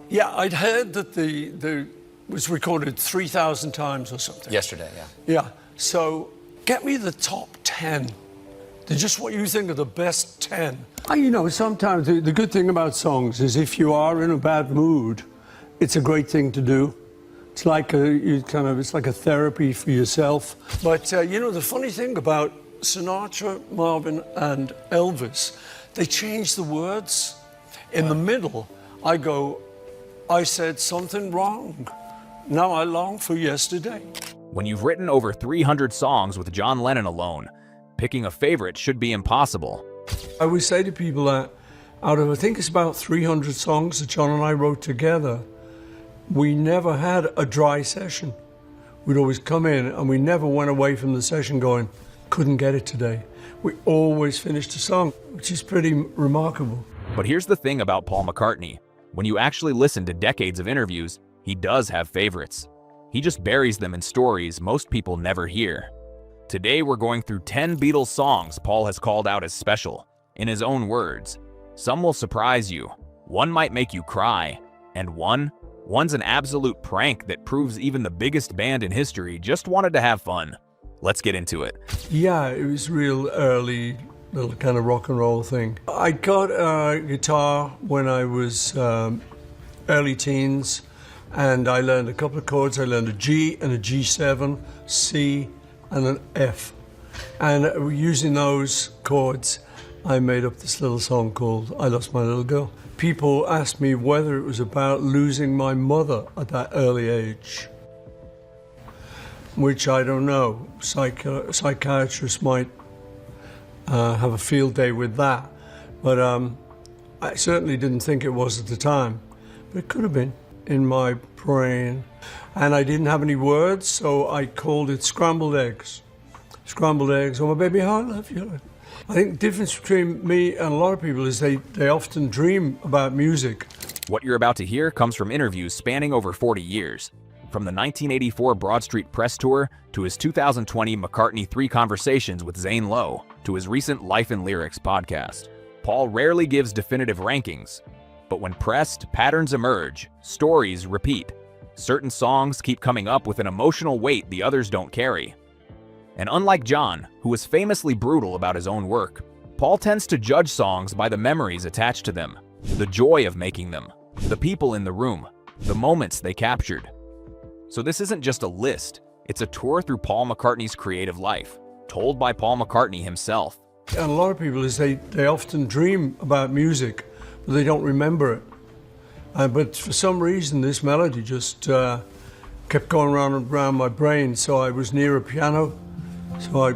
Yeah, I'd heard that the was recorded 3,000 times or something. Yesterday, yeah. Yeah, so get me the top 10. They're just what you think are the best 10. You know, sometimes the good thing about songs is if you are in a bad mood, it's a great thing to do. It's like it's like a therapy for yourself. But you know, the funny thing about Sinatra, Marvin, and Elvis, they changed the words. In the middle, I said something wrong. Now I long for yesterday. When you've written over 300 songs with John Lennon alone, picking a favorite should be impossible. I always say to people that out of, I think it's about 300 songs that John and I wrote together, we never had a dry session. We'd always come in and we never went away from the session going, couldn't get it today. We always finished a song, which is pretty remarkable. But here's the thing about Paul McCartney. When you actually listen to decades of interviews, he does have favorites. He just buries them in stories most people never hear. Today we're going through 10 Beatles songs Paul has called out as special. In his own words, some will surprise you, one might make you cry, and one's an absolute prank that proves even the biggest band in history just wanted to have fun. Let's get into it. Yeah, it was real early, little kind of rock and roll thing. I got a guitar when I was early teens, and I learned a couple of chords. I learned a G and a G7, C and an F. And using those chords, I made up this little song called I Lost My Little Girl. People asked me whether it was about losing my mother at that early age, which I don't know. Psychiatrists might have a field day with that, but I certainly didn't think it was at the time, but it could have been in my brain. And I didn't have any words, so I called it Scrambled Eggs. Scrambled eggs, oh my baby, how I love you. I think the difference between me and a lot of people is they often dream about music. What you're about to hear comes from interviews spanning over 40 years. From the 1984 Broad Street Press Tour to his 2020 McCartney 3 Conversations with Zane Lowe to his recent Life and Lyrics podcast. Paul rarely gives definitive rankings, but when pressed, patterns emerge, stories repeat. Certain songs keep coming up with an emotional weight the others don't carry. And unlike John, who was famously brutal about his own work, Paul tends to judge songs by the memories attached to them, the joy of making them, the people in the room, the moments they captured. So this isn't just a list, it's a tour through Paul McCartney's creative life, told by Paul McCartney himself. And a lot of people is they often dream about music, but they don't remember it. But for some reason, this melody just kept going round and round my brain. So I was near a piano, so I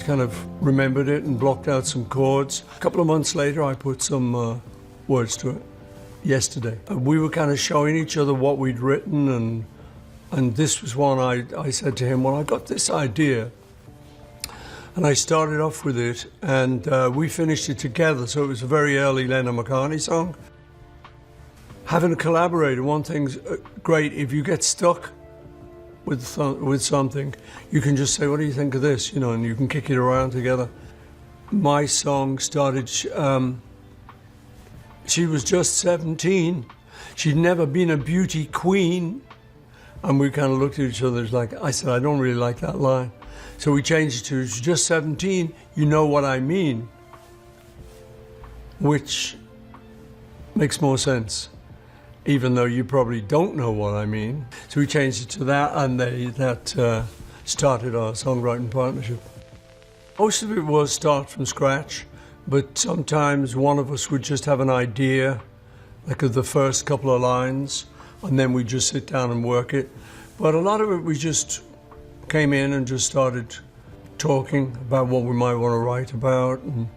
kind of remembered it and blocked out some chords. A couple of months later, I put some words to it. Yesterday, we were kind of showing each other what we'd written, and this was one I said to him, well, I got this idea. And I started off with it, and we finished it together, so it was a very early Lennon-McCartney song. Having a collaborator, one thing's great, if you get stuck with something, you can just say, what do you think of this? You know, and you can kick it around together. My song started, she was just 17. She'd never been a beauty queen. And we kind of looked at each other like, I said, I don't really like that line. So we changed it to, she's just 17, you know what I mean. Which makes more sense, even though you probably don't know what I mean. So we changed it to that, and that started our songwriting partnership. Most of it was start from scratch, but sometimes one of us would just have an idea, like of the first couple of lines, and then we just sit down and work it. But a lot of it, we just came in and just started talking about what we might want to write about, and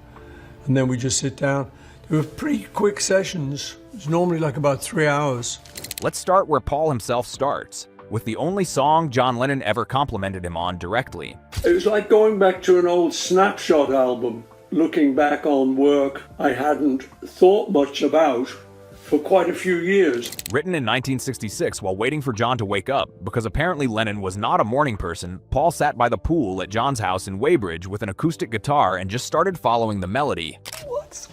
then we just sit down. They were pretty quick sessions. It's normally like about 3 hours. Let's start where Paul himself starts, with the only song John Lennon ever complimented him on directly. It was like going back to an old Snapshot album, looking back on work I hadn't thought much about for quite a few years. Written in 1966 while waiting for John to wake up, because apparently Lennon was not a morning person, Paul sat by the pool at John's house in Weybridge with an acoustic guitar and just started following the melody. What's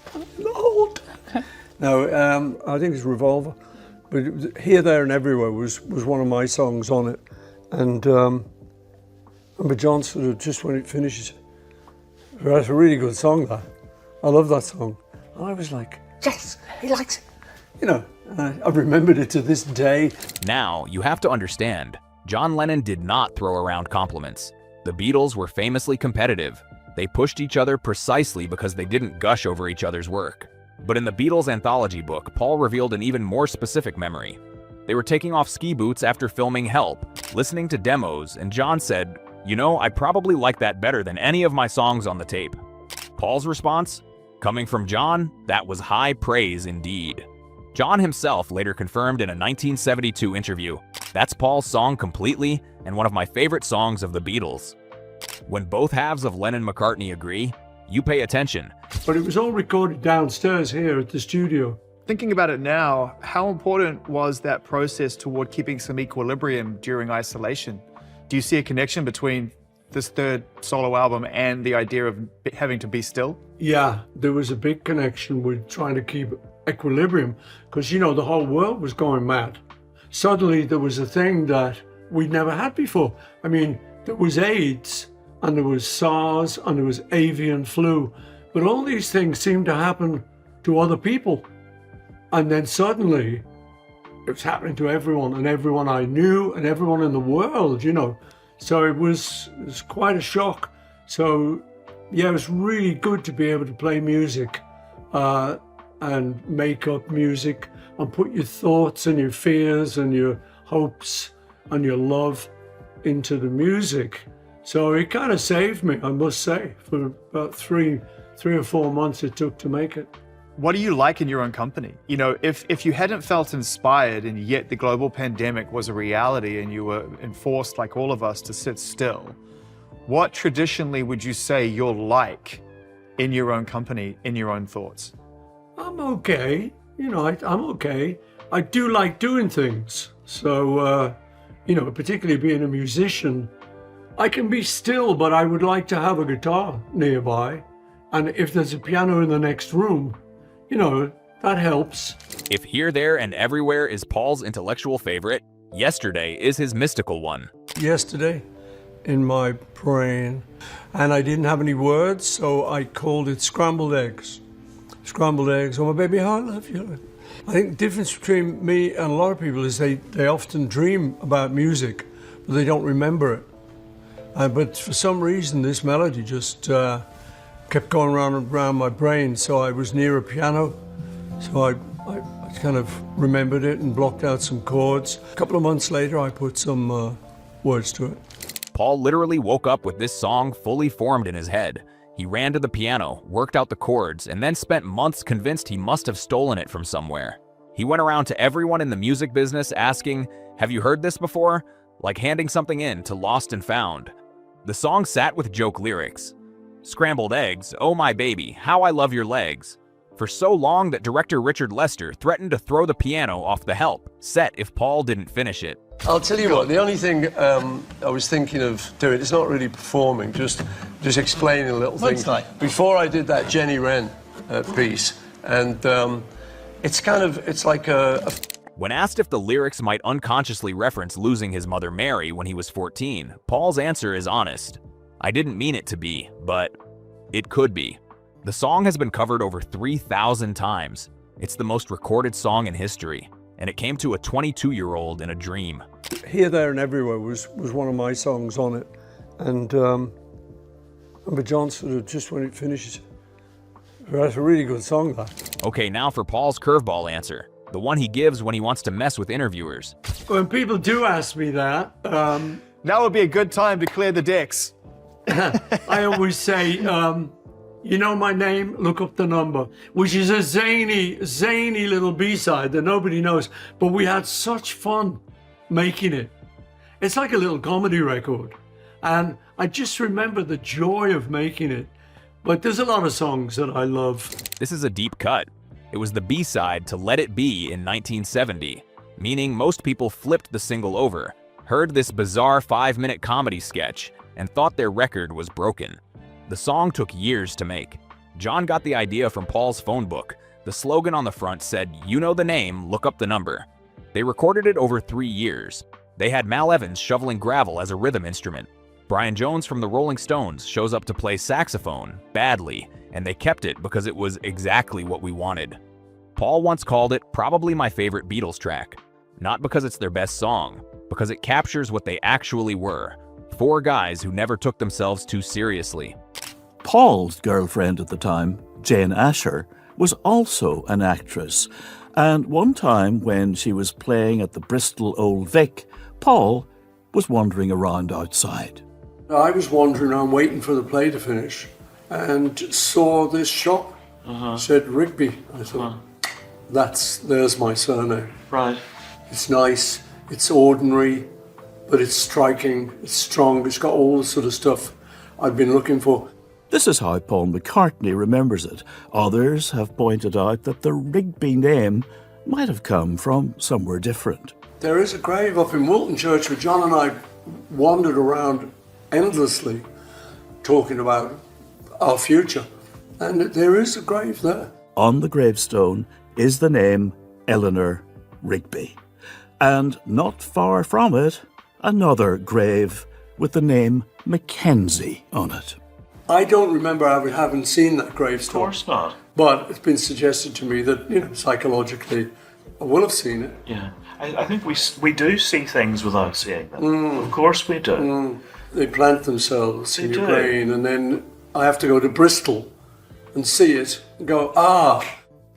old? No, I think it's Revolver. but Here, There and Everywhere was one of my songs on it. And but John sort of, just when it finishes, that's a really good song, that. I love that song. And I was like, yes, he likes it. You know, and I've remembered it to this day. Now, you have to understand, John Lennon did not throw around compliments. The Beatles were famously competitive. They pushed each other precisely because they didn't gush over each other's work. But in the Beatles anthology book, Paul revealed an even more specific memory. They were taking off ski boots after filming Help, listening to demos, and John said, "You know, I probably like that better than any of my songs on the tape." Paul's response? Coming from John, that was high praise indeed. John himself later confirmed in a 1972 interview, "That's Paul's song completely, and one of my favorite songs of the Beatles." When both halves of Lennon-McCartney agree, you pay attention. But it was all recorded downstairs here at the studio. Thinking about it now, how important was that process toward keeping some equilibrium during isolation? Do you see a connection between this third solo album and the idea of having to be still? Yeah, there was a big connection with trying to keep equilibrium because, you know, the whole world was going mad. Suddenly there was a thing that we'd never had before. I mean, there was AIDS and there was SARS and there was avian flu, but all these things seemed to happen to other people. And then suddenly it was happening to everyone, and everyone I knew and everyone in the world, you know. So it was quite a shock. So yeah, it was really good to be able to play music and make up music and put your thoughts and your fears and your hopes and your love into the music. So it kind of saved me, I must say, for about three or 4 months it took to make it. What do you like in your own company? You know, if you hadn't felt inspired and yet the global pandemic was a reality and you were enforced, like all of us, to sit still, what traditionally would you say you're like in your own company, in your own thoughts? I'm okay. You know, I'm okay. I do like doing things. So, you know, particularly being a musician, I can be still, but I would like to have a guitar nearby. And if there's a piano in the next room, you know, that helps. If Here, There, and Everywhere is Paul's intellectual favorite, Yesterday is his mystical one. Yesterday, in my brain, and I didn't have any words, so I called it Scrambled Eggs. Scrambled eggs, oh my baby, how I love you. I think the difference between me and a lot of people is they often dream about music, but they don't remember it. But for some reason, this melody just kept going round and round my brain, so I was near a piano, so I kind of remembered it and blocked out some chords. A couple of months later, I put some words to it. Paul literally woke up with this song fully formed in his head. He ran to the piano, worked out the chords, and then spent months convinced he must have stolen it from somewhere. He went around to everyone in the music business asking, "Have you heard this before?" Like handing something in to Lost and Found. The song sat with joke lyrics. Scrambled eggs, oh my baby, how I love your legs. For so long that director Richard Lester threatened to throw the piano off the Help set if Paul didn't finish it. I'll tell you what, the only thing I was thinking of doing, it's not really performing, just explaining a little thing. Before I did that Jenny Wren piece, and it's like a... When asked if the lyrics might unconsciously reference losing his mother Mary when he was 14, Paul's answer is honest. I didn't mean it to be, but it could be. The song has been covered over 3,000 times. It's the most recorded song in history, and it came to a 22-year-old in a dream. Here, There and Everywhere was one of my songs on it, and but John sort of, just when it finishes, that's a really good song, that. Okay, now for Paul's curveball answer, the one he gives when he wants to mess with interviewers. When people do ask me that, Now would be a good time to clear the decks. I always say, you know my name, look up the number, which is a zany little B-side that nobody knows, but we had such fun making it. It's like a little comedy record, and I just remember the joy of making it. But there's a lot of songs that I love. This is a deep cut. It was the B-side to Let It Be in 1970, meaning most people flipped the single over, heard this bizarre 5-minute comedy sketch, and thought their record was broken. The song took years to make. John got the idea from Paul's phone book. The slogan on the front said, "You know the name, look up the number." They recorded it over 3 years. They had Mal Evans shoveling gravel as a rhythm instrument. Brian Jones from the Rolling Stones shows up to play saxophone, badly, and they kept it because it was exactly what we wanted. Paul once called it probably my favorite Beatles track. Not because it's their best song, because it captures what they actually were. 4 guys who never took themselves too seriously. Paul's girlfriend at the time, Jane Asher, was also an actress. And one time when she was playing at the Bristol Old Vic, Paul was wandering around outside. I was wandering around waiting for the play to finish and saw this shop. Said Rigby. I thought, there's my surname. Right. It's nice, it's ordinary, but it's striking, it's strong, it's got all the sort of stuff I've been looking for. This is how Paul McCartney remembers it. Others have pointed out that the Rigby name might have come from somewhere different. There is a grave up in Wilton Church where John and I wandered around endlessly talking about our future. And there is a grave there. On the gravestone is the name Eleanor Rigby. And not far from it, another grave with the name Mackenzie on it. I don't remember having seen that gravestone. Of course not. But it's been suggested to me that, psychologically, I will have seen it. Yeah. I think we do see things without seeing them. Of course we do. They plant themselves in They your do. brain, and then I have to go to Bristol and see it and go,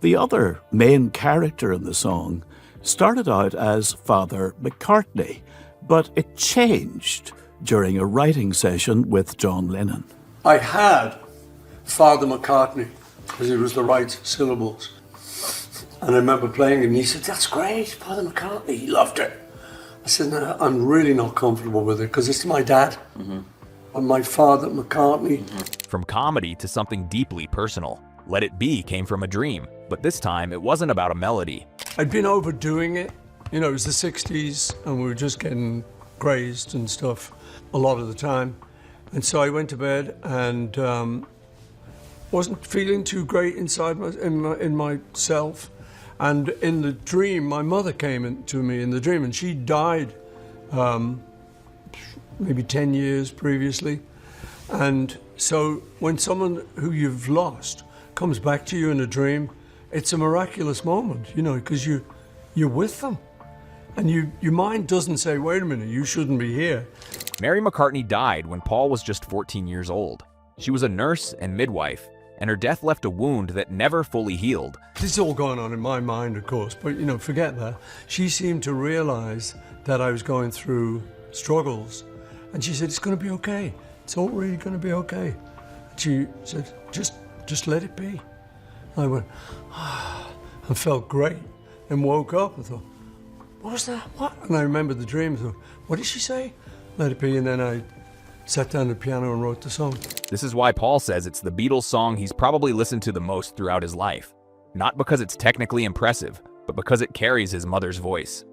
The other main character in the song started out as Father McCartney, but it changed during a writing session with John Lennon. I had Father McCartney, because it was the right syllables. And I remember playing it, and he said, "That's great, Father McCartney." He loved it. I said, "No, I'm really not comfortable with it, because it's my dad. And my Father McCartney." From comedy to something deeply personal, Let It Be came from a dream, but this time it wasn't about a melody. I'd been overdoing it. It was the 60s, and we were just getting crazed and stuff a lot of the time. And so I went to bed and wasn't feeling too great inside in myself. And in the dream, my mother came to me in the dream, and she died maybe 10 years previously. And so when someone who you've lost comes back to you in a dream, it's a miraculous moment, because you're with them. And your mind doesn't say, "Wait a minute, you shouldn't be here." Mary McCartney died when Paul was just 14 years old. She was a nurse and midwife, and her death left a wound that never fully healed. This is all going on in my mind, of course, but forget that. She seemed to realize that I was going through struggles, and she said, "It's going to be okay. It's all really going to be okay." And she said, just let it be. I went, I felt great, and woke up and thought, "What was that? What?" And I remembered the dream and thought, "What did she say? Let it be." And then I sat down at the piano and wrote the song. This is why Paul says it's the Beatles song he's probably listened to the most throughout his life. Not because it's technically impressive, but because it carries his mother's voice.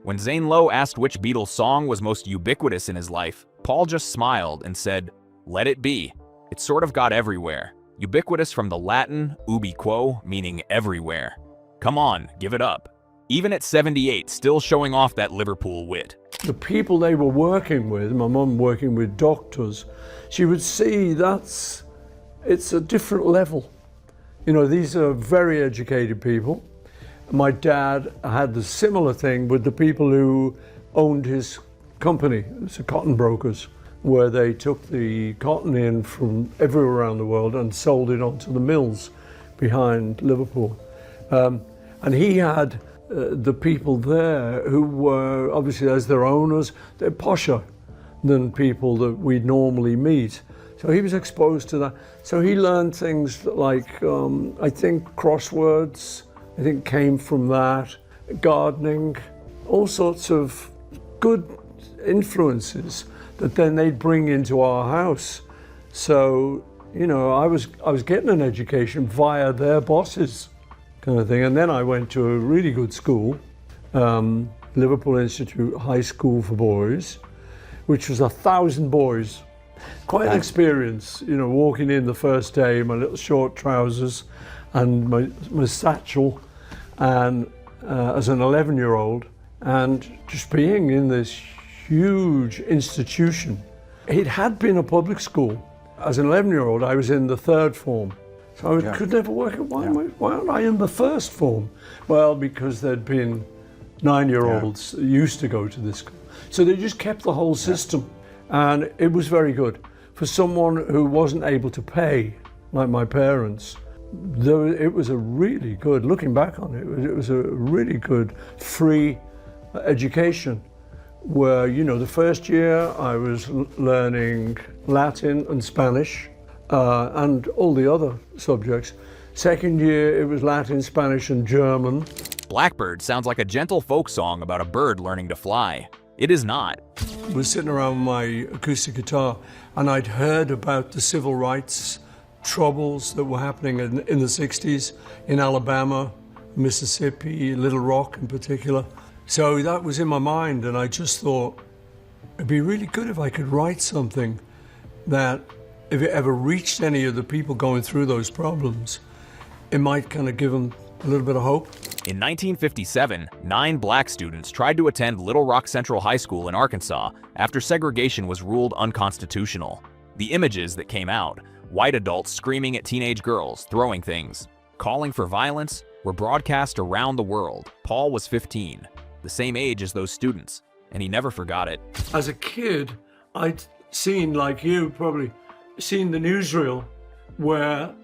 When Zane Lowe asked which Beatles song was most ubiquitous in his life, Paul just smiled and said, "Let It Be." It sort of got everywhere. Ubiquitous from the Latin ubi quo, meaning everywhere. Come on, give it up. Even at 78, still showing off that Liverpool wit. The people they were working with, my mum working with doctors, she would see it's a different level. These are very educated people. My dad had the similar thing with the people who owned his company, it's the cotton brokers, where they took the cotton in from everywhere around the world and sold it onto the mills behind Liverpool. And he had the people there who were, obviously as their owners, they're posher than people that we'd normally meet. So he was exposed to that. So he learned things like, I think crosswords, came from that, gardening, all sorts of good influences that then they'd bring into our house. So, I was getting an education via their bosses, kind of thing. And then I went to a really good school, Liverpool Institute High School for Boys, which was 1,000 boys. Quite an experience, walking in the first day, my little short trousers and my satchel, and as an 11-year-old, And just being in this huge institution. It had been a public school. As an 11-year-old, I was in the third form. So I could never work out why aren't I in the first form? Well, because there'd been 9-year-olds that used to go to this school. So they just kept the whole system. And it was very good. For someone who wasn't able to pay, like my parents, it was a really good, looking back on it, it was a really good free education where, you know, the first year I was learning Latin and Spanish and all the other subjects. Second year it was Latin, Spanish and German. Blackbird sounds like a gentle folk song about a bird learning to fly. It is not. I was sitting around my acoustic guitar and I'd heard about the civil rights troubles that were happening in the 60s in Alabama, Mississippi, Little Rock in particular. So that was in my mind and I just thought it'd be really good if I could write something that if it ever reached any of the people going through those problems, it might kind of give them a little bit of hope. In 1957, 9 black students tried to attend Little Rock Central High School in Arkansas after segregation was ruled unconstitutional. The images that came out, white adults screaming at teenage girls, throwing things, calling for violence, were broadcast around the world. Paul was 15, the same age as those students, and he never forgot it. As a kid, I'd seen, like you probably, seen the newsreel where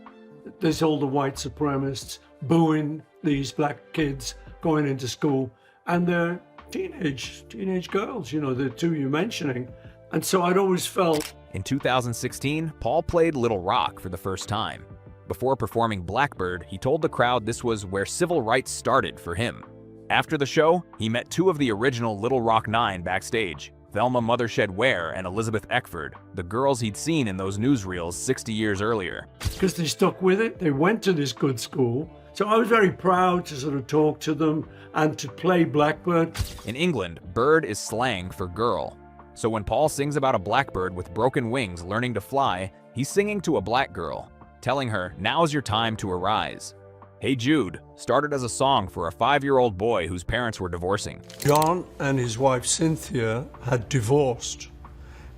there's all the white supremacists booing these black kids going into school, and they're teenage girls, you know, the two you're mentioning. And so I'd always felt. In 2016, Paul played Little Rock for the first time. Before performing Blackbird, he told the crowd this was where civil rights started for him. After the show, he met 2 of the original Little Rock 9 backstage, Thelma Mothershed Ware and Elizabeth Eckford, the girls he'd seen in those newsreels 60 years earlier. Because they stuck with it, they went to this good school. So I was very proud to sort of talk to them and to play Blackbird. In England, bird is slang for girl. So when Paul sings about a blackbird with broken wings learning to fly, he's singing to a black girl, telling her, now's your time to arise. Hey Jude started as a song for a 5-year-old boy whose parents were divorcing. John and his wife Cynthia had divorced,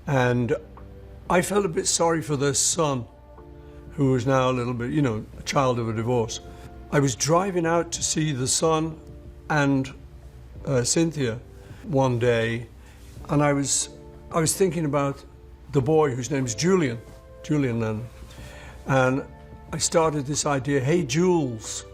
and I felt a bit sorry for their son, who was now a little bit, you know, a child of a divorce. I was driving out to see the son and Cynthia one day, and I was thinking about the boy whose name's Julian Lennon, and I started this idea, hey Jules,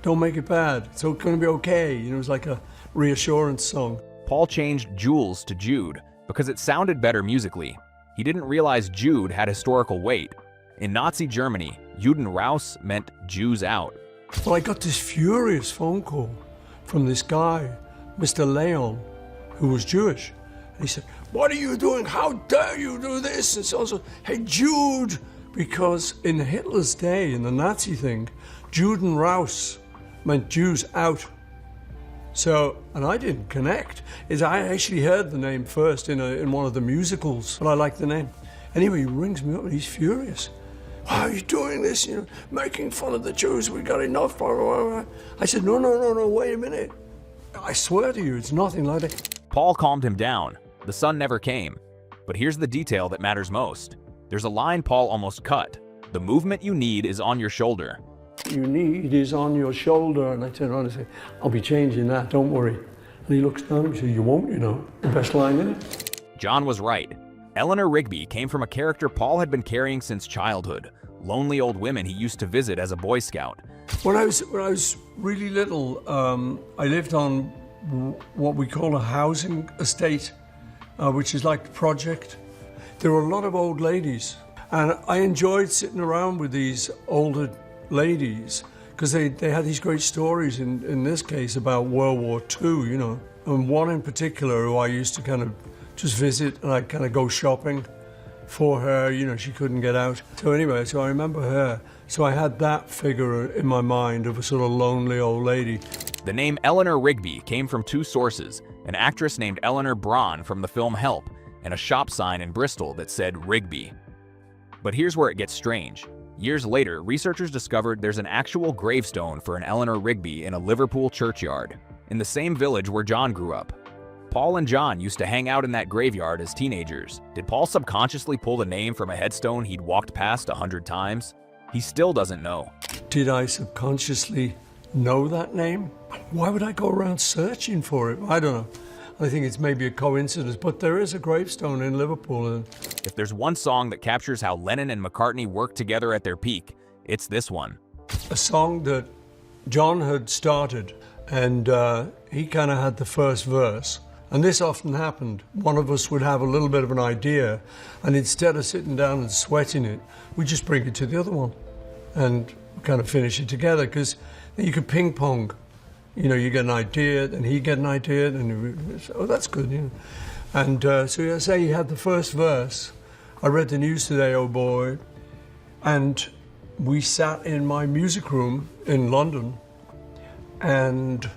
don't make it bad, it's going to be okay. You know, it was like a reassurance song. Paul changed Jules to Jude because it sounded better musically. He didn't realize Jude had historical weight. In Nazi Germany, Juden raus meant Jews out. Well, I got this furious phone call from this guy, Mr. Leon, who was Jewish. And he said, what are you doing? How dare you do this? And so on, so, hey Jude, because in Hitler's day, in the Nazi thing, Juden raus meant Jews out. So, and I didn't connect. I actually heard the name first in one of the musicals, but I liked the name. Anyway, he rings me up and he's furious. Why are you doing this? You know, making fun of the Jews. We got enough. I said, no, wait a minute. I swear to you, it's nothing like that. Paul calmed him down. The sun never came. But here's the detail that matters most. There's a line Paul almost cut. The movement you need is on your shoulder. You need is on your shoulder. And I turn around and say, I'll be changing that, don't worry. And he looks down and says, you won't, you know. The best line in it. John was right. Eleanor Rigby came from a character Paul had been carrying since childhood. Lonely old women he used to visit as a Boy Scout. When I was really little, I lived on what we call a housing estate, which is like a project. There were a lot of old ladies, and I enjoyed sitting around with these older ladies because they had these great stories, in this case, about World War II, you know. And one in particular who I used to kind of just visit, and I'd kind of go shopping for her, you know, she couldn't get out. So anyway, so I remember her. So I had that figure in my mind of a sort of lonely old lady. The name Eleanor Rigby came from 2 sources, an actress named Eleanor Braun from the film Help, and a shop sign in Bristol that said Rigby. But here's where it gets strange. Years later, researchers discovered there's an actual gravestone for an Eleanor Rigby in a Liverpool churchyard. in the same village where John grew up. Paul and John used to hang out in that graveyard as teenagers. Did Paul subconsciously pull the name from a headstone he'd walked past 100 times? He still doesn't know. Did I subconsciously know that name? Why would I go around searching for it? I don't know. I think it's maybe a coincidence, but there is a gravestone in Liverpool. And If there's one song that captures how Lennon and McCartney worked together at their peak, it's this one. a song that John had started, and he kind of had the first verse. And this often happened. One of us would have a little bit of an idea, and instead of sitting down and sweating it, we just bring it to the other one and kind of finish it together, because you could ping pong. You know, you get an idea, and he get an idea, and oh, that's good, you know. And so I say he had the first verse. I read the news today, oh boy, and we sat in my music room in London and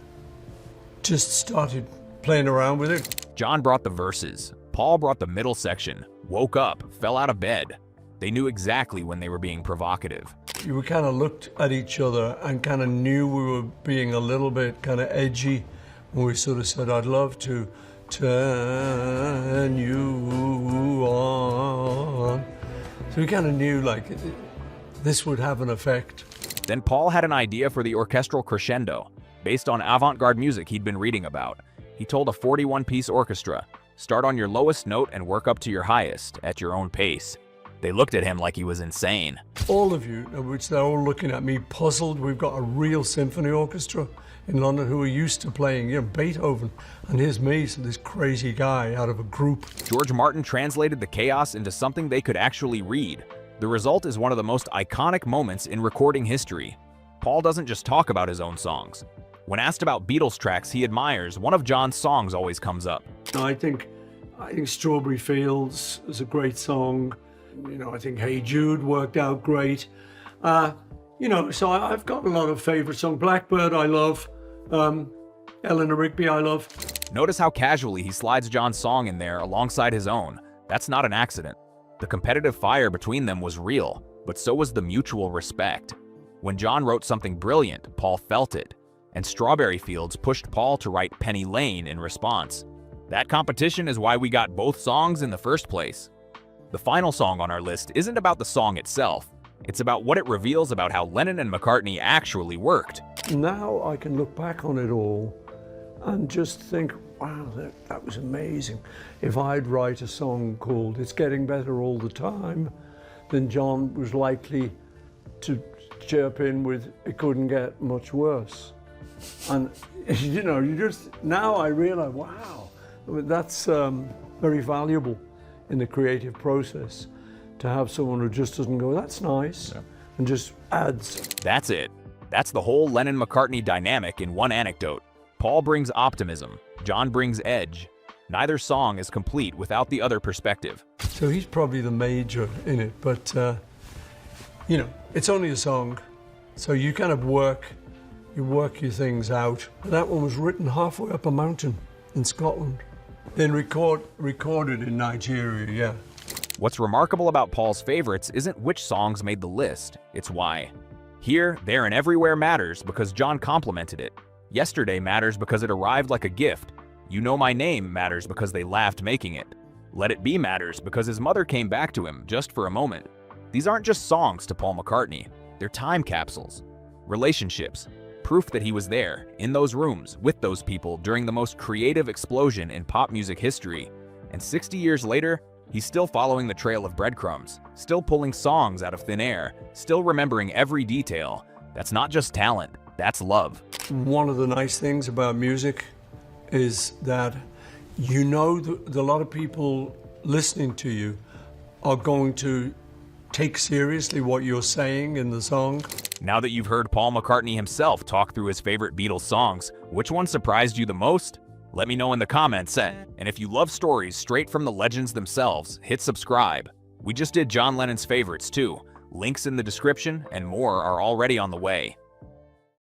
just started playing around with it. John brought the verses. Paul brought the middle section. Woke up, fell out of bed. They knew exactly when they were being provocative. We kind of looked at each other and kind of knew we were being a little bit kind of edgy when we sort of said, I'd love to turn you on. So we kind of knew like this would have an effect. Then Paul had an idea for the orchestral crescendo, based on avant-garde music he'd been reading about. He told a 41-piece orchestra, start on your lowest note and work up to your highest at your own pace. They looked at him like he was insane. All of you, which they're all looking at me puzzled. We've got a real symphony orchestra in London who are used to playing, you know, Beethoven. And here's me, so this crazy guy out of a group. George Martin translated the chaos into something they could actually read. The result is one of the most iconic moments in recording history. Paul doesn't just talk about his own songs. When asked about Beatles tracks he admires, one of John's songs always comes up. I think Strawberry Fields is a great song. You know, I think Hey Jude worked out great. You know, so I've got a lot of favorite songs. Blackbird, I love. Eleanor Rigby, I love. Notice how casually he slides John's song in there alongside his own. That's not an accident. The competitive fire between them was real, but so was the mutual respect. When John wrote something brilliant, Paul felt it. And Strawberry Fields pushed Paul to write Penny Lane in response. That competition is why we got both songs in the first place. The final song on our list isn't about the song itself. It's about what it reveals about how Lennon and McCartney actually worked. Now I can look back on it all and just think, wow, that was amazing. If I'd write a song called It's Getting Better All the Time, then John was likely to chirp in with It Couldn't Get Much Worse. And, you know, now I realize, wow, that's very valuable in the creative process, to have someone who just doesn't go, that's nice, and just adds. That's it. That's the whole Lennon-McCartney dynamic in one anecdote. Paul brings optimism, John brings edge. Neither song is complete without the other perspective. So he's probably the major in it, but you know, it's only a song, so you kind of work your things out. But that one was written halfway up a mountain in Scotland, then recorded in Nigeria, yeah. What's remarkable about Paul's favorites isn't which songs made the list, it's why. Here, There, and Everywhere matters because John complimented it. Yesterday matters because it arrived like a gift. You Know My Name matters because they laughed making it. Let It Be matters because his mother came back to him just for a moment. These aren't just songs to Paul McCartney, they're time capsules. Relationships. Proof that he was there, in those rooms, with those people during the most creative explosion in pop music history. And 60 years later, he's still following the trail of breadcrumbs, still pulling songs out of thin air, still remembering every detail. That's not just talent, that's love. One of the nice things about music is that you know that a lot of people listening to you are going to take seriously what you're saying in the song. Now that you've heard Paul McCartney himself talk through his favorite Beatles songs, which one surprised you the most? Let me know in the comments. And if you love stories straight from the legends themselves, hit subscribe. We just did John Lennon's favorites too. Links in the description and more are already on the way.